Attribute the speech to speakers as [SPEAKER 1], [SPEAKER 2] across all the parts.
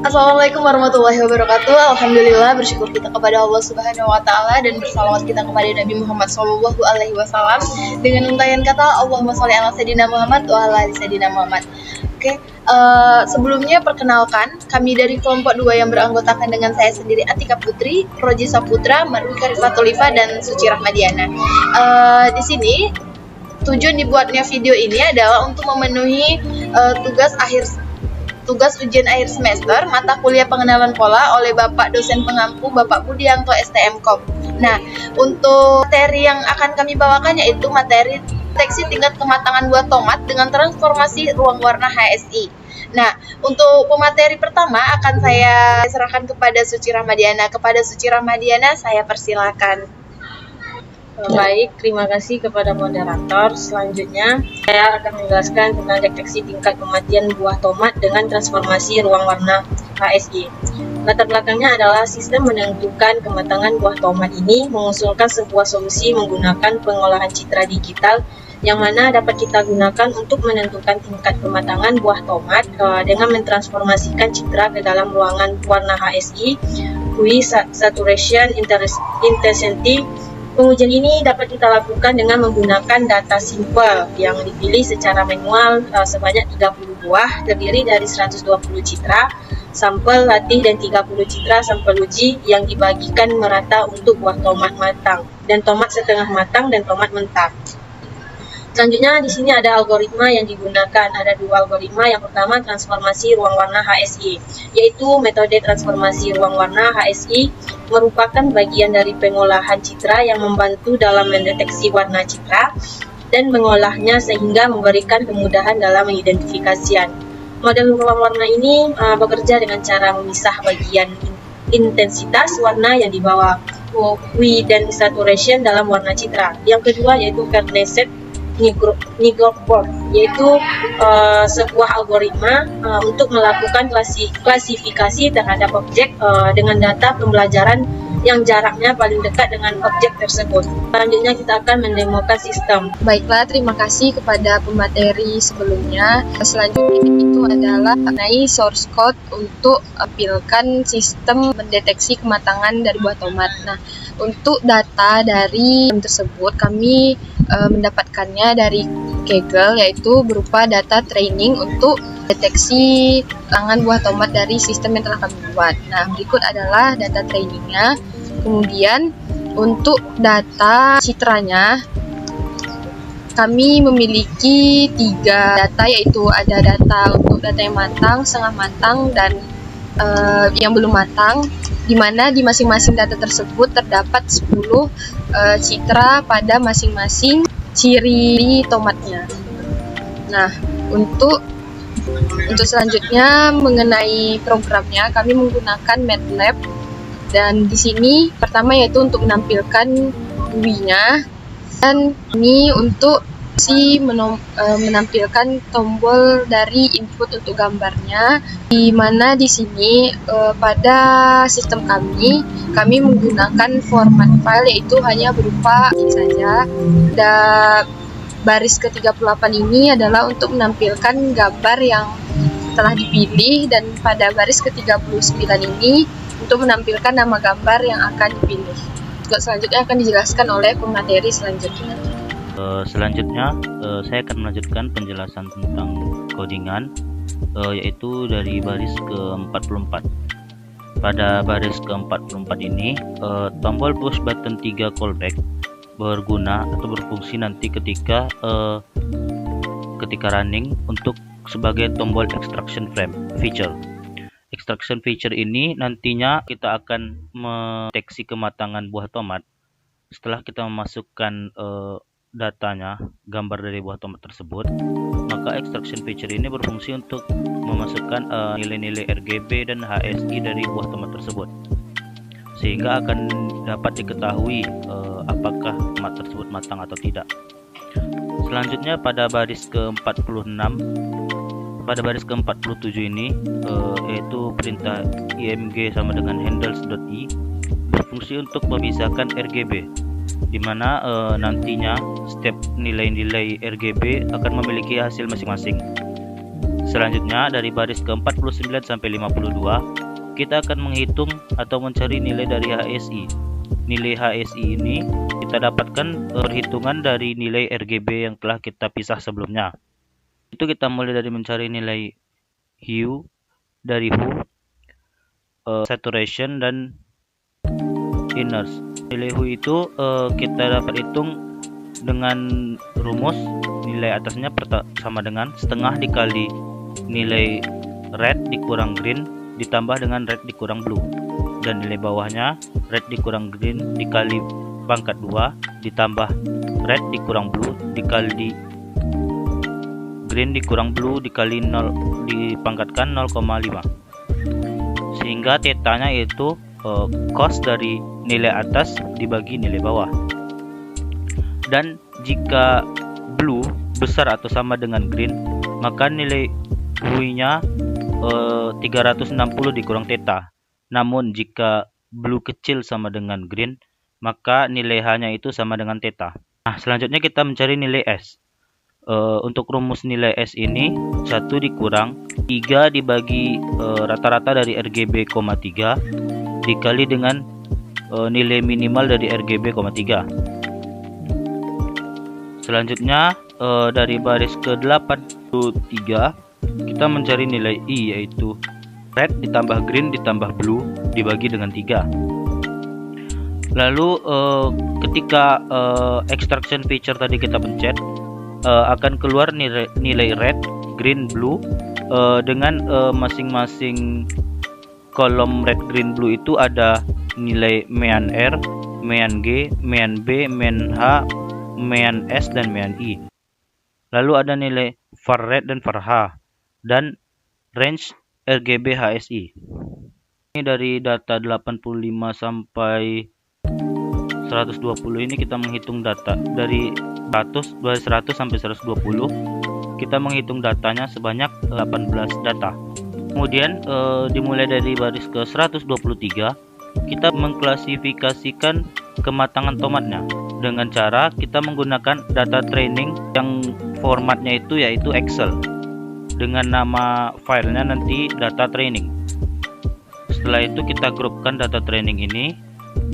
[SPEAKER 1] Assalamualaikum warahmatullahi wabarakatuh. Alhamdulillah, bersyukur kita kepada Allah Subhanahu wa taala dan bersalawat kita kepada Nabi Muhammad sallallahu alaihi wasallam dengan untayan kata Allahumma sholli ala sayidina Muhammad wa ala ali sayidina Muhammad. Oke, sebelumnya perkenalkan, kami dari kelompok 2 yang beranggotakan dengan saya sendiri Atika Putri, Roji Saputra, Marwika Rifatul Ifa dan Suci Rahmadiana. Di sini tujuan dibuatnya video ini adalah untuk memenuhi tugas ujian akhir semester mata kuliah pengenalan pola oleh Bapak dosen pengampu Bapak Budianto STMKOM. Nah, untuk materi yang akan kami bawakan yaitu materi deteksi tingkat kematangan buah tomat dengan transformasi ruang warna HSI. Nah, untuk pemateri pertama akan saya serahkan kepada Suci Rahmadiana. Kepada Suci Rahmadiana saya persilakan.
[SPEAKER 2] Baik, terima kasih kepada moderator. Selanjutnya, saya akan menjelaskan tentang deteksi tingkat kematian buah tomat dengan transformasi ruang warna HSI. Latar belakangnya adalah sistem menentukan kematangan buah tomat ini mengusulkan sebuah solusi menggunakan pengolahan citra digital yang mana dapat kita gunakan untuk menentukan tingkat kematangan buah tomat dengan mentransformasikan citra ke dalam ruangan warna HSI, hue saturation intensity. Pengujian ini dapat kita lakukan dengan menggunakan data sampel yang dipilih secara manual sebanyak 30 buah, terdiri dari 120 citra, sampel latih dan 30 citra sampel uji yang dibagikan merata untuk buah tomat matang, dan tomat setengah matang dan tomat mentah. Selanjutnya di sini ada algoritma yang digunakan. Ada 2 algoritma. Yang pertama transformasi ruang warna HSI, yaitu metode transformasi ruang warna HSI merupakan bagian dari pengolahan citra yang membantu dalam mendeteksi warna citra dan mengolahnya sehingga memberikan kemudahan dalam mengidentifikasian. Model ruang warna ini bekerja dengan cara memisah bagian intensitas warna yang dibawa hue dan saturation dalam warna citra. Yang kedua yaitu Kernel-Set Nigroboard, yaitu sebuah algoritma untuk melakukan klasifikasi terhadap objek dengan data pembelajaran yang jaraknya paling dekat dengan objek tersebut. Selanjutnya kita akan mendemokan sistem.
[SPEAKER 3] Baiklah, terima kasih kepada pemateri sebelumnya. Selanjutnya itu adalah mengenai source code untuk tampilkan sistem mendeteksi kematangan dari buah tomat. Nah, untuk data dari tersebut kami mendapatkannya dari Kaggle, yaitu berupa data training untuk deteksi kematangan buah tomat dari sistem yang telah kami buat. Nah, berikut adalah data trainingnya. Kemudian untuk data citranya kami memiliki 3 data, yaitu ada data untuk data yang matang, setengah matang, dan yang belum matang, di mana di masing-masing data tersebut terdapat 10 citra pada masing-masing ciri tomatnya. Nah, untuk selanjutnya mengenai programnya kami menggunakan MATLAB, dan di sini pertama yaitu untuk menampilkan hue-nya, dan ini untuk menampilkan tombol dari input untuk gambarnya, di mana di sini pada sistem kami menggunakan format file yaitu hanya berupa ini saja. Dan baris ke-38 ini adalah untuk menampilkan gambar yang telah dipilih, dan pada baris ke-39 ini untuk menampilkan nama gambar yang akan dipilih. Juga selanjutnya akan dijelaskan oleh pemateri selanjutnya.
[SPEAKER 4] Selanjutnya saya akan melanjutkan penjelasan tentang codingan, yaitu dari baris ke-44. Pada baris ke-44 ini tombol push button 3 callback berguna atau berfungsi nanti ketika running untuk sebagai tombol extraction frame feature. Extraction feature ini nantinya kita akan mendeteksi kematangan buah tomat setelah kita memasukkan datanya, gambar dari buah tomat tersebut. Maka extraction feature ini berfungsi untuk memasukkan nilai-nilai RGB dan HSI dari buah tomat tersebut, sehingga akan dapat diketahui apakah tomat tersebut matang atau tidak. Selanjutnya pada baris ke-46, pada baris ke-47 ini yaitu perintah img sama dengan handles.i berfungsi untuk memisahkan RGB, di mana nantinya setiap nilai-nilai RGB akan memiliki hasil masing-masing. Selanjutnya dari baris ke-49 sampai 52 kita akan menghitung atau mencari nilai dari HSI. Nilai HSI ini kita dapatkan perhitungan dari nilai RGB yang telah kita pisah sebelumnya. Itu kita mulai dari mencari nilai hue, dari hue, saturation, dan inners. Nilai hue itu kita dapat hitung dengan rumus nilai atasnya sama dengan setengah dikali nilai red dikurang green ditambah dengan red dikurang blue, dan nilai bawahnya red dikurang green dikali pangkat 2 ditambah red dikurang blue dikali green dikurang blue dikali 0 dipangkatkan 0,5, sehingga tetanya itu cos dari nilai atas dibagi nilai bawah. Dan jika blue besar atau sama dengan green, maka nilai hue-nya 360 dikurang theta. Namun jika blue kecil sama dengan green, maka nilai H-nya itu sama dengan theta. Nah, selanjutnya kita mencari nilai S. Untuk rumus nilai S ini 1 dikurang 3 dibagi rata-rata dari RGB, 3 dikali dengan nilai minimal dari RGB, 3. Selanjutnya dari baris ke-83 kita mencari nilai I, yaitu red ditambah green ditambah blue dibagi dengan 3. Lalu ketika extraction feature tadi kita pencet, akan keluar nilai red, green, blue dengan masing-masing kolom red, green, blue itu ada nilai mean R, mean G, mean B, mean H, mean S, dan mean I. Lalu ada nilai var red dan var H, dan range RGB HSI. Ini dari data 85 sampai 120 ini kita menghitung data dari 100 sampai 120. Kita menghitung datanya sebanyak 18 data. Kemudian dimulai dari baris ke 123 kita mengklasifikasikan kematangan tomatnya dengan cara kita menggunakan data training yang formatnya itu yaitu Excel dengan nama filenya nanti data training. Setelah itu kita grupkan data training ini,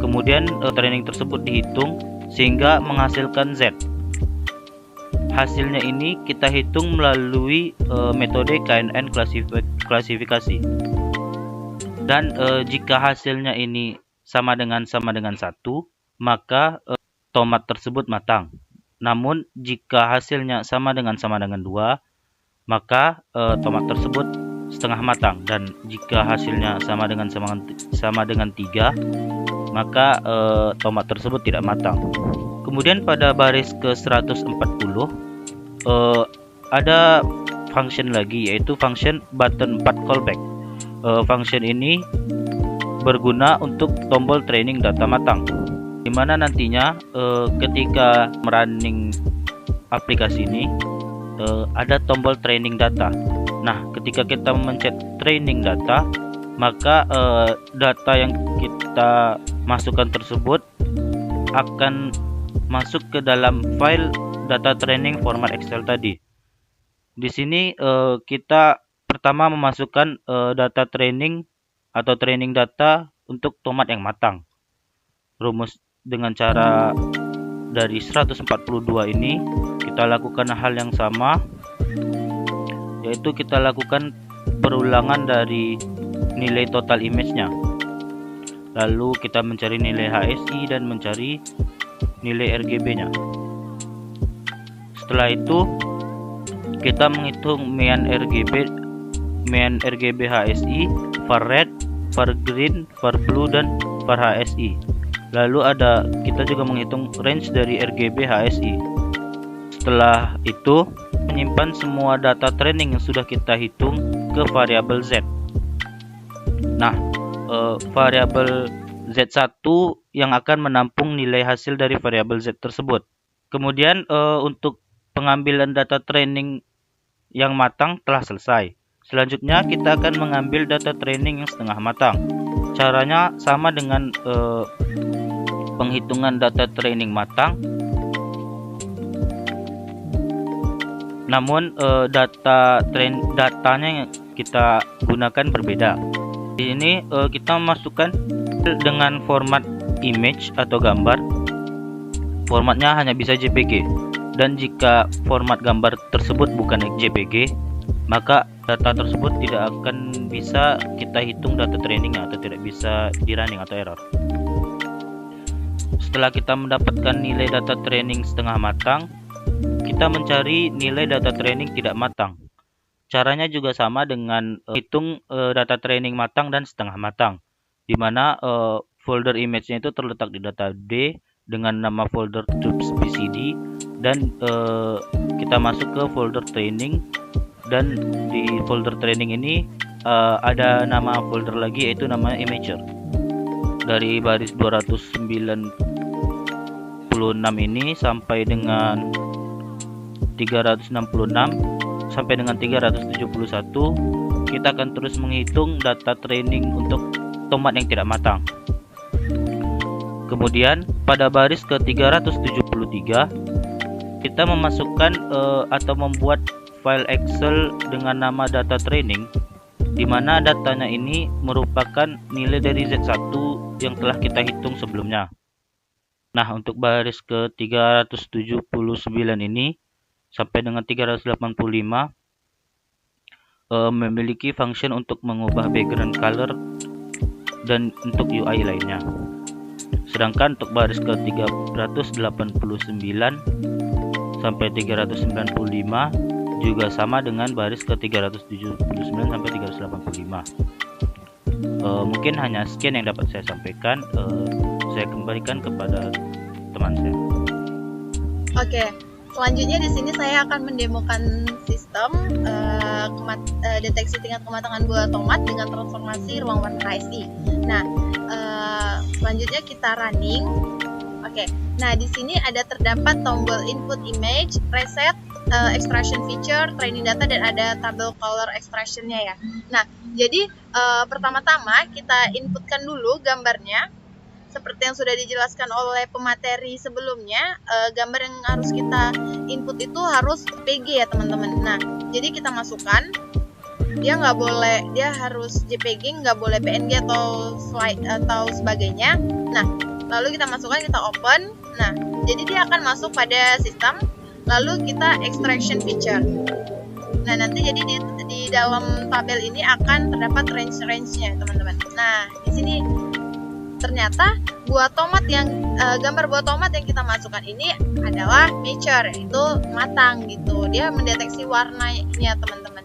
[SPEAKER 4] kemudian training tersebut dihitung sehingga menghasilkan Z. Hasilnya ini kita hitung melalui metode KNN klasifikasi. Dan jika hasilnya ini sama dengan 1, maka tomat tersebut matang. Namun jika hasilnya sama dengan 2, maka tomat tersebut setengah matang, dan jika hasilnya sama dengan 3, maka tomat tersebut tidak matang. Kemudian pada baris ke 140 ada function lagi, yaitu function button 4 callback. Function ini berguna untuk tombol training data matang, dimana nantinya ketika running aplikasi ini ada tombol training data. Nah, ketika kita mencet training data, maka data yang kita masukkan tersebut akan masuk ke dalam file data training format Excel tadi. Di sini kita pertama memasukkan data training atau training data untuk tomat yang matang. Rumus dengan cara dari 142 ini kita lakukan hal yang sama, yaitu kita lakukan perulangan dari nilai total image-nya. Lalu kita mencari nilai HSI dan mencari nilai RGB-nya. Setelah itu kita menghitung mean RGB HSI, var red, var green, var blue, dan var HSI. Lalu kita juga menghitung range dari RGB HSI. Setelah itu menyimpan semua data training yang sudah kita hitung ke variabel Z. Nah, variabel Z1 yang akan menampung nilai hasil dari variabel Z tersebut. Kemudian untuk pengambilan data training yang matang telah selesai. Selanjutnya kita akan mengambil data training yang setengah matang. Caranya sama dengan penghitungan data training matang. Namun datanya yang kita gunakan berbeda. Di sini kita masukkan dengan format image atau gambar. Formatnya hanya bisa JPG. Dan jika format gambar tersebut bukan JPG, maka data tersebut tidak akan bisa kita hitung data training atau tidak bisa di running atau error. Setelah kita mendapatkan nilai data training setengah matang, kita mencari nilai data training tidak matang. Caranya juga sama dengan hitung data training matang dan setengah matang, di mana folder image-nya itu terletak di data D dengan nama folder troops BCD, dan kita masuk ke folder training, dan di folder training ini ada nama folder lagi, yaitu nama imager. Dari baris 296 ini sampai dengan 366 sampai dengan 371, kita akan terus menghitung data training untuk tomat yang tidak matang. Kemudian pada baris ke 373 kita memasukkan atau membuat file Excel dengan nama data training, di mana datanya ini merupakan nilai dari Z1 yang telah kita hitung sebelumnya. Nah, untuk baris ke 379 ini sampai dengan 385 memiliki function untuk mengubah background color dan untuk UI lainnya. Sedangkan untuk baris ke 389 sampai 395 juga sama dengan baris ke 379 sampai 385. Mungkin hanya sekian yang dapat saya sampaikan. Saya kembalikan kepada teman saya.
[SPEAKER 1] Oke, selanjutnya di sini saya akan mendemokan sistem deteksi tingkat kematangan buah tomat dengan transformasi ruang warna HSI. Nah, selanjutnya kita running. Oke, nah di sini ada terdapat tombol input image, preset, extraction feature, training data, dan ada tabel color extraction-nya ya. Nah, jadi pertama-tama kita inputkan dulu gambarnya. Seperti yang sudah dijelaskan oleh pemateri sebelumnya, gambar yang harus kita input itu harus JPG ya teman-teman. Nah, jadi kita masukkan, dia harus JPG, nggak boleh PNG atau slide atau sebagainya. Nah, lalu kita masukkan, kita open. Nah, jadi dia akan masuk pada sistem. Lalu kita extraction feature. Nah, nanti jadi di dalam tabel ini akan terdapat range-nya teman-teman. Nah, di sini ternyata buah tomat gambar buah tomat yang kita masukkan ini adalah mature, yaitu matang gitu. Dia mendeteksi warnanya teman-teman.